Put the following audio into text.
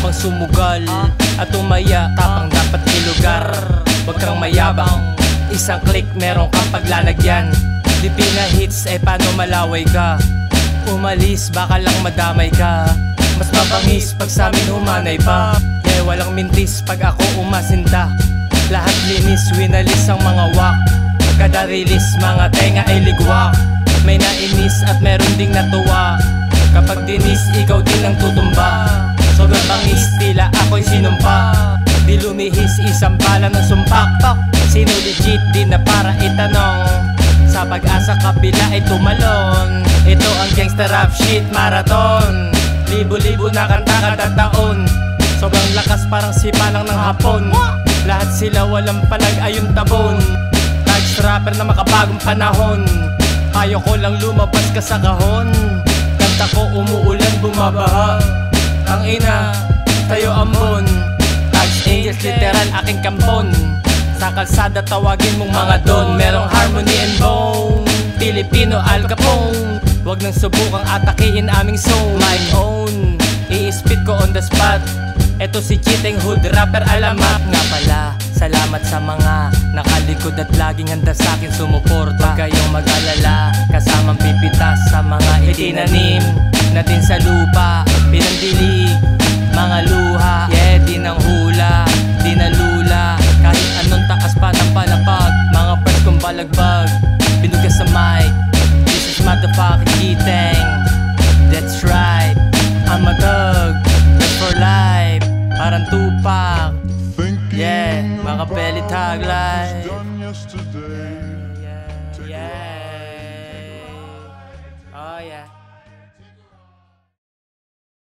habang sumugal at tumaya, tapang dapat ilugar. Huwag kang mayabang, isang click meron kang paglalagyan. Di pinahits paano malaway ka? Umalis baka lang madamay ka. Mas mabangis pag sa'min humanay pa. Walang mintis pag ako umasinta. Lahat linis, winalis ang mga wak. Kada release, mga tenga ay ligwak. May nainis at meron ding natuwa. Kapag dinis, ikaw din ang tutumba. Sobrang bangis, tila ako'y sinumpa. Di lumihis, isang bala ng sumpak. Sino legit, di na para itanong. Sa pag-asa kabila ay tumalon. Ito ang gangsta rap shit marathon. Libo-libo na kanta kada taon. Sobrang lakas parang sipalang ng hapon. Lahat sila walang palag-ayong tabon. Tags rapper na makabagong panahon. Ayaw ko lang lumabas ka sa kahon. Kanta ko umuulan bumabaha. Ang ina, tayo ambon. Tags angels literal aking kampon. Sa kalsada tawagin mong mga don. Merong harmony and bone. Pilipino Al Capone. Huwag nang subukang atakihin aming zone. My own, i-spit ko on the spot. Eto si Cheating Hood Rapper Alamat. Nga pala, salamat sa mga nakalikod at laging handa sa'kin sumuporta. Huwag kayong mag-alala, kasamang pipitas sa mga itinanim natin sa lupa. Pinandilig, mga luha. Di nang hula, di nalula. Kahit anong taas pa ng palapag. Mga press kong balagbag, binugas sa mic. This is motherfucking Cheating. That's right, I'm a thug, that's for life. Parang Tupac, yeah, mga belly tag life. Yeah. Oh yeah.